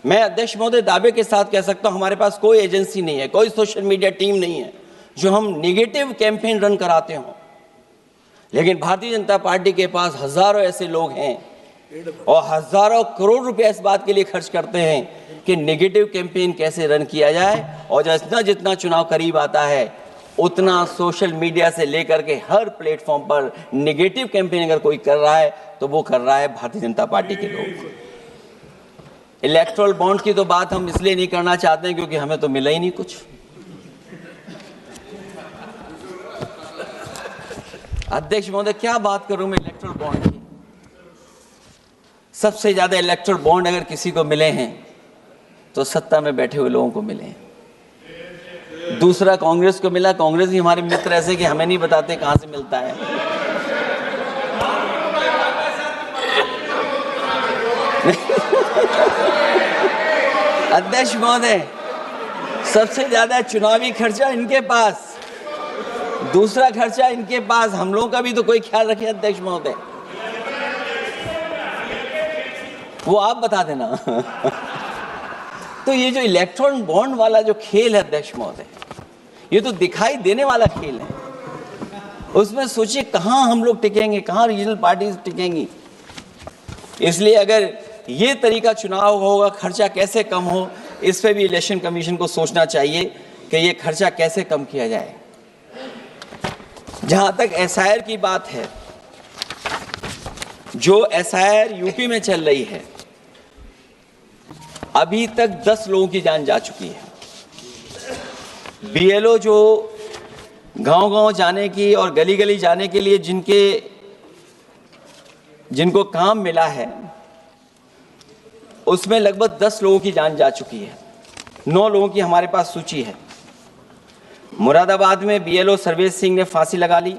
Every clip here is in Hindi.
मैं अध्यक्ष महोदय दावे के साथ कह सकता हूं, हमारे पास कोई एजेंसी नहीं है, कोई सोशल मीडिया टीम नहीं है जो हम नेगेटिव कैंपेन रन कराते हों। लेकिन भारतीय जनता पार्टी के पास हजारों ऐसे लोग हैं और हजारों करोड़ रुपए इस बात के लिए खर्च करते हैं कि नेगेटिव कैंपेन कैसे रन किया जाए। और जितना जितना चुनाव करीब आता है उतना सोशल मीडिया से लेकर के हर प्लेटफॉर्म पर नेगेटिव कैंपेन अगर कोई कर रहा है तो वो कर रहा है भारतीय जनता पार्टी के लोग। इलेक्टोरल बॉन्ड की तो बात हम इसलिए नहीं करना चाहते हैं क्योंकि हमें तो मिला ही नहीं कुछ। अध्यक्ष महोदय, क्या बात करूं मैं इलेक्टोरल बॉन्ड की। सबसे ज्यादा इलेक्टोरल बॉन्ड अगर किसी को मिले हैं तो सत्ता में बैठे हुए लोगों को मिले हैं। दूसरा कांग्रेस को मिला। कांग्रेस ही हमारे मित्र ऐसे कि हमें नहीं बताते कहां से मिलता है। अध्यक्ष महोदय, सबसे ज्यादा चुनावी खर्चा इनके पास, दूसरा खर्चा इनके पास। हम लोगों का भी तो कोई ख्याल रखे अध्यक्ष महोदय, वो आप बता देना। तो ये जो इलेक्ट्रॉन बॉन्ड वाला जो खेल है अध्यक्ष महोदय, ये तो दिखाई देने वाला खेल है। उसमें सोचिए कहां हम लोग टिकेंगे, कहां रीजनल पार्टीज टिकेंगी। इसलिए अगर ये तरीका चुनाव होगा, खर्चा कैसे कम हो, इस पे भी इलेक्शन कमीशन को सोचना चाहिए कि ये खर्चा कैसे कम किया जाए। जहां तक एसआईआर की बात है, जो एसआईआर यूपी में चल रही है, अभी तक 10 लोगों की जान जा चुकी है। बीएलओ जो गांव-गांव जाने की और गली-गली जाने के लिए जिनको काम मिला है, उसमें लगभग 10 लोगों की जान जा चुकी है। 9 लोगों की हमारे पास सूची है। मुरादाबाद में बीएलओ सर्वेश सिंह ने फांसी लगा ली।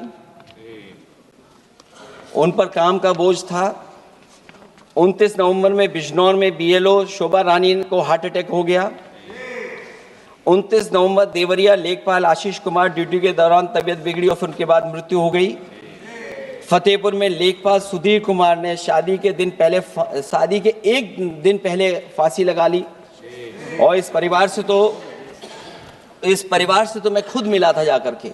उन पर काम का बोझ था। 29 नवंबर में बिजनौर में बीएलओ शोभा रानी को हार्ट अटैक हो गया। 29 नवंबर देवरिया लेखपाल आशीष कुमार ड्यूटी के दौरान तबीयत बिगड़ी और फिर उनके बाद मृत्यु हो गई। फतेहपुर में लेखपाल सुधीर कुमार ने शादी के एक दिन पहले फांसी लगा ली। और इस परिवार से तो मैं खुद मिला था जाकर के।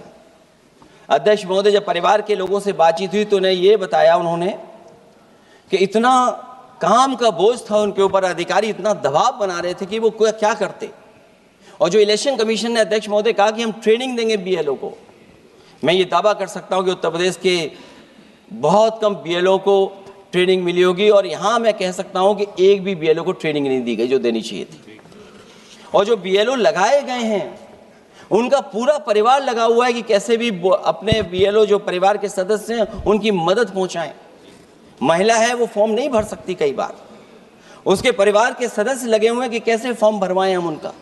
अध्यक्ष महोदय, जब परिवार के लोगों से बातचीत हुई तो उन्हें ये बताया उन्होंने कि इतना काम का बोझ था उनके ऊपर, अधिकारी इतना दबाव बना रहे थे कि वो क्या करते। और जो इलेक्शन कमीशन ने अध्यक्ष महोदय कहा कि हम ट्रेनिंग देंगे बीएलओ को, मैं ये दावा कर सकता हूं कि उत्तर प्रदेश के बहुत कम बीएलओ को ट्रेनिंग मिली होगी। और यहां मैं कह सकता हूं कि एक भी बीएलओ को ट्रेनिंग नहीं दी गई जो देनी चाहिए थी। और जो बीएलओ लगाए गए हैं उनका पूरा परिवार लगा हुआ है कि कैसे भी अपने बीएलओ जो परिवार के सदस्य हैं उनकी मदद पहुंचाएं। महिला है वो फॉर्म नहीं भर सकती, कई बार उसके परिवार के सदस्य लगे हुए हैं कि कैसे फॉर्म भरवाएं हम उनका।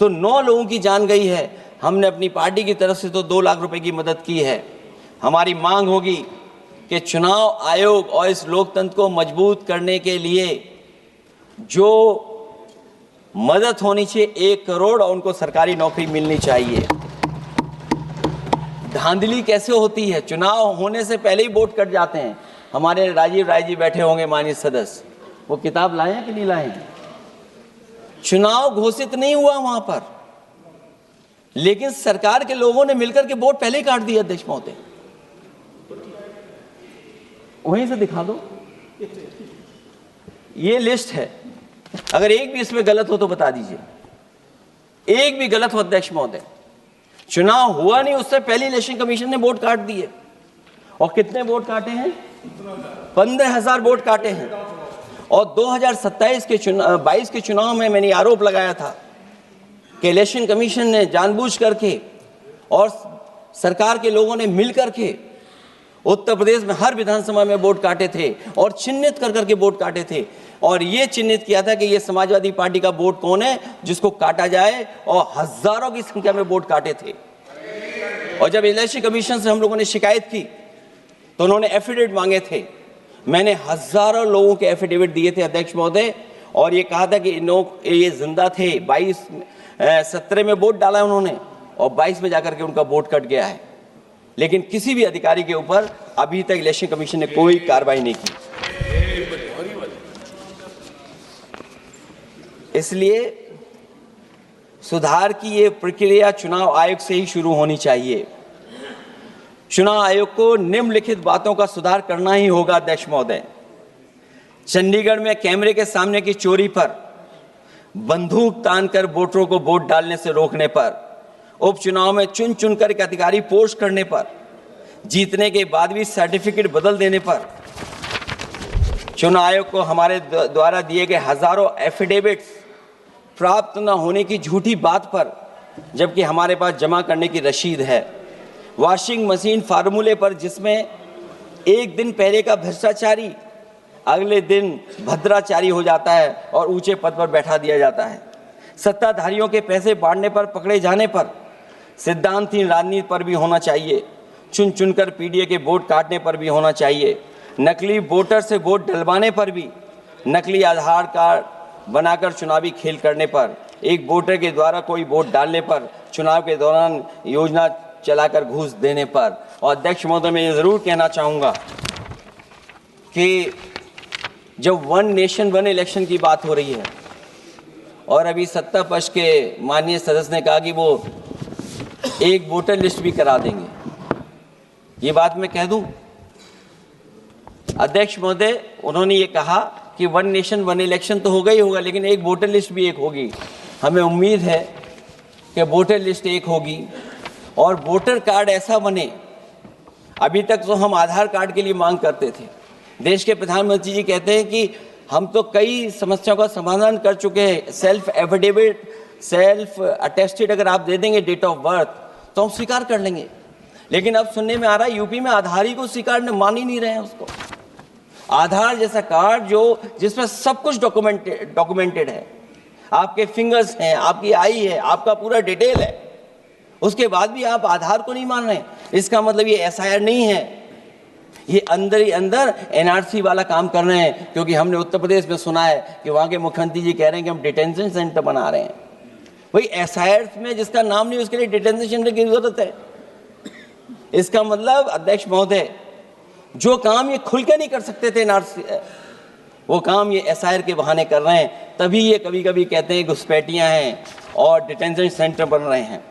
तो 9 लोगों की जान गई है। हमने अपनी पार्टी की तरफ से तो 2 लाख रुपए की मदद की है। हमारी मांग होगी कि चुनाव आयोग और इस लोकतंत्र को मजबूत करने के लिए जो मदद होनी चाहिए 1 करोड़, और उनको सरकारी नौकरी मिलनी चाहिए। धांधली कैसे होती है, चुनाव होने से पहले ही वोट कट जाते हैं। हमारे राजीव राय जी बैठे होंगे माननीय सदस्य, वो किताब लाए हैं कि नहीं लाए हैं? चुनाव घोषित नहीं हुआ वहां पर, लेकिन सरकार के लोगों ने मिलकर के वोट पहले ही काट दिया। अध्यक्ष महोदय, वहीं से दिखा दो, ये लिस्ट है। अगर एक भी इसमें गलत हो तो बता दीजिए, एक भी गलत हो अध्यक्ष महोदय। चुनाव हुआ नहीं उससे पहले इलेक्शन कमीशन ने वोट काट दिए। और कितने वोट काटे हैं? 15,000 वोट काटे हैं। और 2027 के 22 के चुनाव में मैंने आरोप लगाया था कि इलेक्शन कमीशन ने जानबूझ करके और सरकार के लोगों ने मिल करके उत्तर प्रदेश में हर विधानसभा में वोट काटे थे और चिन्हित कर करके वोट काटे थे। और ये चिन्हित किया था कि ये समाजवादी पार्टी का वोट कौन है जिसको काटा जाए, और हजारों की संख्या में वोट काटे थे। और जब इलेक्शन कमीशन से हम लोगों ने शिकायत की तो उन्होंने एफिडेविट मांगे थे। मैंने हजारों लोगों के एफिडेविट दिए थे अध्यक्ष महोदय, और ये कहा था कि ये जिंदा थे। 17 में वोट डाला उन्होंने और 22 में जाकर के उनका वोट कट गया है। लेकिन किसी भी अधिकारी के ऊपर अभी तक इलेक्शन कमीशन ने कोई कार्रवाई नहीं की। इसलिए सुधार की ये प्रक्रिया चुनाव आयोग से ही शुरू होनी चाहिए। चुनाव आयोग को निम्नलिखित बातों का सुधार करना ही होगा। अध्यक्ष महोदय, चंडीगढ़ में कैमरे के सामने की चोरी पर, बंदूक तानकर वोटरों को वोट डालने से रोकने पर, उपचुनाव में चुन चुनकर एक अधिकारी पोस्ट करने पर, जीतने के बाद भी सर्टिफिकेट बदल देने पर, चुनाव आयोग को हमारे द्वारा दिए गए हजारों एफिडेविट्स प्राप्त न होने की झूठी बात पर, जबकि हमारे पास जमा करने की रसीद है, वॉशिंग मशीन फार्मूले पर जिसमें एक दिन पहले का भ्रष्टाचारी अगले दिन भद्राचारी हो जाता है और ऊंचे पद पर बैठा दिया जाता है, सत्ताधारियों के पैसे बांटने पर पकड़े जाने पर, सिद्धांतहीन राजनीति पर भी होना चाहिए, चुन चुनकर पीडीए के वोट काटने पर भी होना चाहिए, नकली वोटर से वोट डलवाने पर भी, नकली आधार कार्ड बनाकर चुनावी खेल करने पर, एक वोटर के द्वारा कोई वोट डालने पर, चुनाव के दौरान योजना चलाकर घूस देने पर। और अध्यक्ष महोदय, मैं ये जरूर कहना चाहूँगा कि जब वन नेशन वन इलेक्शन की बात हो रही है और अभी सत्ता पक्ष के माननीय सदस्य ने कहा कि वो एक वोटर लिस्ट भी करा देंगे, ये बात मैं कह दूं अध्यक्ष महोदय, उन्होंने ये कहा कि वन नेशन वन इलेक्शन तो होगा ही होगा, लेकिन एक वोटर लिस्ट भी एक होगी। हमें उम्मीद है कि वोटर लिस्ट एक होगी और वोटर कार्ड ऐसा बने। अभी तक तो हम आधार कार्ड के लिए मांग करते थे। देश के प्रधानमंत्री जी कहते हैं कि हम तो कई समस्याओं का समाधान कर चुके हैं, सेल्फ एफिडेविट, सेल्फ अटेस्टेड अगर आप दे देंगे डेट ऑफ बर्थ तो हम स्वीकार कर लेंगे। लेकिन अब सुनने में आ रहा है यूपी में आधार ही को स्वीकार मान ही नहीं रहे हैं उसको। आधार जैसा कार्ड जिसमें सब कुछ डॉक्यूमेंटेड है, आपके फिंगर्स हैं, आपकी आई है, आपका पूरा डिटेल है, उसके बाद भी आप आधार को नहीं मान रहे। इसका मतलब ये एसआईआर नहीं है, ये अंदर ही अंदर एनआरसी वाला काम कर रहे हैं। क्योंकि हमने उत्तर प्रदेश में सुना है कि वहाँ के मुख्यमंत्री जी कह रहे हैं कि हम डिटेंशन सेंटर बना रहे हैं। वही एसआईआर में जिसका नाम नहीं उसके लिए डिटेंशन सेंटर की जरूरत है। इसका मतलब अध्यक्ष महोदय, जो काम ये खुल के नहीं कर सकते थे एनआरसी, वो काम ये एसआईआर के बहाने कर रहे हैं। तभी ये कभी कभी कहते हैं घुसपैठियां हैं और डिटेंशन सेंटर बन रहे हैं।